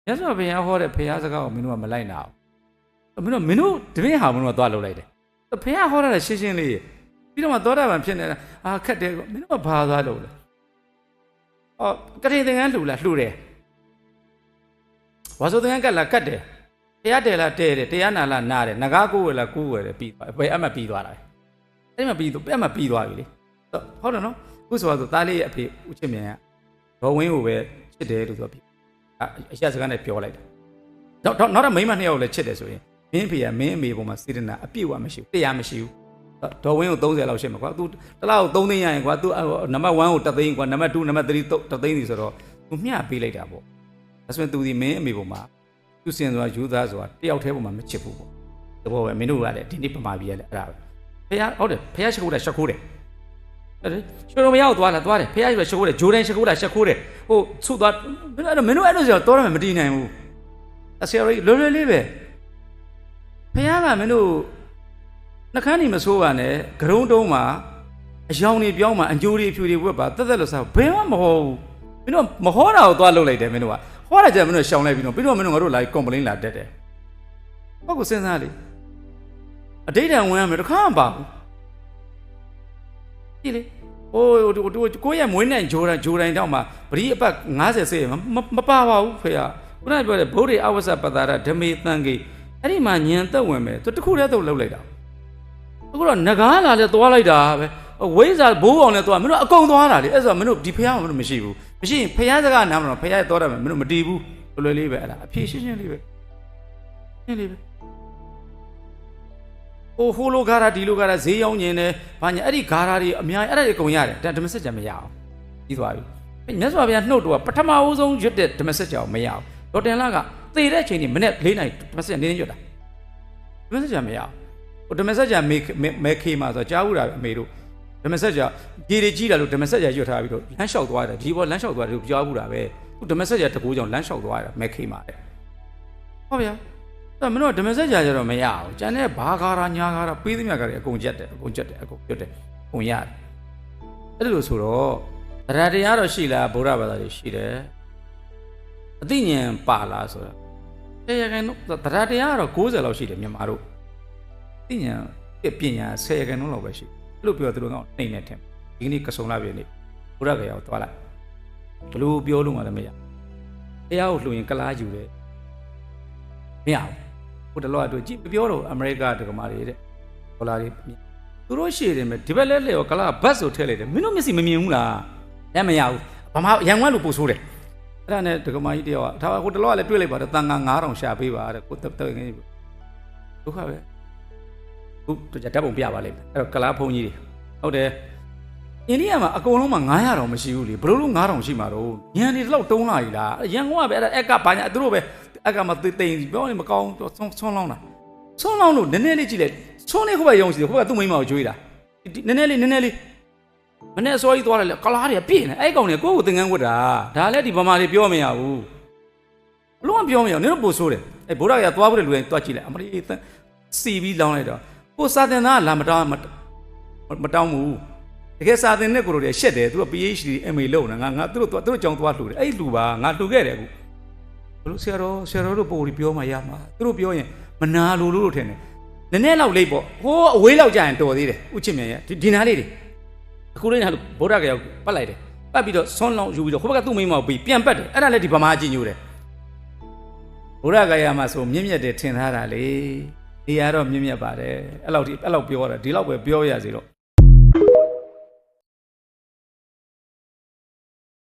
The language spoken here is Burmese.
မြတ်စွာဘုရားဟောတဲ့ဘုရားစကားကိုမင်းတို့ကမလိုက်နာဘူးမင်းတို့တပည့်ဟာမင်းတို့ကသွားလုပ်လိုက်တယ်ဘုရားဟောတာရှင်းရှင်းလေးပြီးတော့မှသောတာပန်ဖြစ်နေတာခက်တယ်မင်းတို့ကဘာသွားလုပ်လဲကတိသင်္ကန်းလှူလားလှူတယ်ဝါဆိုသင်္ကန်းကတ်လားကတ်တယ်တရားတယ်လားတဲတယ်တရားနာလားနာတယ်ငကားကိုယ်ဝယ်လားကိုယ်ဝယ်တယ်ပြီးသွားဘယ်အမှပြီးသွားတာလဲအဲ့မှာပြီးသွားပြီလေဟုတ်တယ်နော်ခုဆိုတော့သားလေးရဲ့အဖေဦးချစ်မြင်ကဒေါ်ဝင်းကိုပဲချစ်တယ်လို့ဆိုပြီးအရာစကားနဲ့ပြောလိုက်တယ်နောက်တော့မိန်းမနှစ်ယောက်လည်းချစ်တယ်ဆိုရင်မင်းဖေကမင်းအမေပေါ်မှာစေတနာအပြည့်အဝမရှိဘူးတရားမရှိဘူးဒေါ်ဝင်းကို30လောက်ရှင်းမှာကွာသူတစ်လောက်3သိန်းရရင်ကွာသူနံပါတ်1ကို1သိန်းကွာနံပါတ်2နံပါတ်3 1သိန်းစီဆိုတော့သူမျှပေးလိုက်တာပေါ့ဒါဆိုရင်သူဒီမင်းအမေပေါ်မှာသူစင်ဆိုတာယူသားဆိုတာတယောက်တည်းပေါ်မှာမချစ်ဘူးပေါ့တဘောပဲမင်းတို့ကလည်းဒီနေ့ပမာပြီးရလဲအဲ့ဒါပဲဖះဟုတ်တယ်ဖះရှခိုးတာရှခိုးတယ်ရွှေတော်မရောက်သွားတယ်ဖះရှခိုးတယ်ဂျိုဒန်ရှခိုးတာရှခိုးတယ်ဟိုဆုသွားမင်းတို့အဲ့လိုဆိုတော့မတည်နိုင်ဘူးအဆရာကြီးလွယ်လွယ်လေးပဲဖះကမင်းတို့နှခမ်းနေမဆိုးပါနဲ့ဂရုံးတုံးမှာအယောင်တွေပြောင်းမှာအညိုတွေဖြူတွေဝက်ပါတက်လို့စားဘယ်မှမဟုတ်ဘူးမင်းတို့မဟောတာကိုသွားလုပ်လိုက်တယ်မင်းတို့ကဟောတာကြမင်းတို့ရှောင်လိုက်ပြီးတော့ပြီးတော့မင်းတို့ငါတို့လာကွန်ပလိန်းလာတက်တယ်ဟုတ်ကိုစဉ်းစားလေအတိတ်တန်ဝင်ရမယ်တခါမှမပါဘူးကြည့်လေဟိုကိုရဲ့မွေးနိုင်ဂျိုဒန်တောက်မှာပရိအပတ်90ဆေးမပါပါဘူးဖေ။ခုနကပြောတဲ့ဗုဒ္ဓအဝဆပတာရဓမေတန်ကြီးအဲ့ဒီမှာညံသက်ဝင်မယ်သူတခုတည်းတော့လှုပ်လိုက်တာအခုတော့ငကားလာလဲသွားလိုက်တာပဲဝိဇ္ဇာဘိုးအောင်လဲသွားမင်းတို့အကုန်သွားတာလေအဲ့ဆိုမင်းတို့ဒီဖះမင်းတို့မရှိဘူးမရှိရင်ဖះစကားနားမလို့ဖះရဲ့သွားတယ်မင်းတို့မတီးဘူးလွယ်လေးပဲအဲ့ဒါအဖြေရှင်းလေးပဲရှင်းလေးပဲဟိုလိုဂါရာဒီလိုဂါရာဈေးရောင်းနေတယ်ဘာညာအဲ့ဒီဂါရာတွေအများကြီးအဲ့ဒါတွေအကုန်ရတယ်ဒါဓမ္မစကြာမရအောင်ပြီးသွားပြီမြတ်စွာဘုရားနှုတ်တော့ပထမဦးဆုံးရွတ်တဲ့ဓမ္မစကြာကိုမရအောင်ဒေါ်တင်လာကသေတဲ့အချိန်ကြီးမနေ့4နာရီဓမ္မစကြာနေနေရွတ်တာဓမ္မစကြာမရအောင်ဟိုဓမ္မစကြာမဲခေမှာဆိုကြားဘူးတာအမေတို့ဓမ္မစကြာကြီးတွေကြီးတာလို့ဓမ္မစကြာရွတ်ထားပြီးတော့လမ်းလျှောက်သွားတယ်ဒီဘောလမ်းလျှောက်သွားတယ်လို့ကြားဘူးတာပဲသူဓမ္မစကြာတကူကြောင့်လမ်းလျှောက်သွားတာမဲခေမှာတဲ့ဟုတ်ဗျာမင်းတို့ဓမ္မစကြာကြတော့မရအောင်ကျန်တဲ့ဘာဂါရာညာဂါရာပေးသမျှကတွေအကုန်ကြက်တယ်အကုန်ရွတ်တယ်အကုန်ရတယ်အဲ့လိုဆိုတော့တရားတော့ရှိလားဗုဒ္ဓဘာသာတွေရှိတယ်အသိဉာဏ်ပါလားဆိုတော့တရားကတော့90လောက်ရှိတယ်မြန်မာတို့အသိဉာဏ်ပညာ10%လောက်ပဲရှိအဲ့လိုပြောသူတို့ကနှိမ့်နေတယ်ဒီနေ့ကစုံလာပြီနေ့ဗုဒ္ဓဂယာကိုသွားလိုက်ဘလို့ပြောလို့မှလည်းမရတရားကိုလှူရင်ကလားယူတယ်မရဘူးဟိုတလောကတို့ကြည့်ပြောတော့အမေရိကတက္ကမတွေတဲ့ဒေါ်လာတွေသူတို့ရှေ့တယ်မယ်ဒီဘက်လဲရောကလားဘတ်ဆိုထည့်လိုက်တယ်မင်းတို့မျက်စိမမြင်ဘူးလားလည်းမရဘူးဗမာရန်ဝမ်းလို့ပို့ဆိုးတယ်အဲ့ဒါနဲ့တက္ကမကြီးတယောက်ကဒါဟိုတလောကလည်းတွေ့လိုက်ပါတယ်တန်ခါ9000ရှာပေးပါတဲ့ကိုတက်ငယ်ကြီးဒုက္ခပဲခုတို့ကြဓာတ်ပုံပြပါလိမ့်မယ်အဲ့တော့ကလားဖုန်းကြီးတွေဟုတ်တယ်အိန္ဒိယမှာအကုန်လုံးမှာ900တောင်မရှိဘူးလေဘယ်လို9000ရှိမှာတော့ညံနေတော့တုံးလာပြီလားရန်ကုန်ကပဲအဲ့ဒါအက်ကဘာညာသူတို့ပဲအက်ကမသိသိပြောနေမကောင်းဆွန်းလောင်းတာဆွန်းလောင်းလို့နည်းနည်းလေးကြည့်လိုက်ဆွန်းလေးခုပဲရုံစီတယ်ခုကသူ့မိန်းမကိုကြွေးတာနည်းနည်းလေးမနဲ့အစောကြီးသွားတယ်လေကလားတွေကပြည့်နေအဲ့ကောင်တွေကိုသင်္ကန်းဝတ်တာဒါလည်းဒီဗမာတွေပြောမရဘူးဘလို့မပြောမရဘူးနင်တို့ပို့ဆိုးတယ်အဲ့ဗုဒ္ဓဂယာသွားဖို့တဲ့လူတိုင်းတွားကြည့်လိုက်အမလေးစီပြီးလောင်းလိုက်တော့ကိုစာတင်သားလာမတောင်းဘူးတကယ်စာတင်တဲ့ကိုတို့တွေရှက်တယ်သူက PhD MA လုပ်နေငါသူတို့ကြောင်းသွားလှူတယ်အဲ့လူပါငါလှူခဲ့တယ်အခုဘလို့ဆရာတော်တို့ပို့ပြီးပြောမှရမှာသူတို့ပြောရင်မနာလို့ထင်တယ်နည်းနည်းလောက်လိမ့်ပေါ့ဟိုးအဝေးလောက်ကြာရင်တော်သေးတယ်ဥချစ်မြန်ရဲ့ဒီနားလေးတွေအခုလေးနားလို့ဗုဒ္ဓဂယာပတ်လိုက်တယ်ပတ်ပြီးတော့ဆွန်းလောင်းယူပြီးတော့ဟိုဘက်ကသူ့မိန်းမကိုပြီးပြန်ပတ်တယ်အဲ့ဒါလည်းဒီဗမာကြီးညိုတယ်ဗုဒ္ဓဂယာမှာဆိုမြင့်မြတ်တယ်ထင်ထားတာလေဒီကတော့မြင့်မြတ်ပါတယ်အဲ့လောက်ပြောတာဒီလောက်ပဲပြောရစီတော့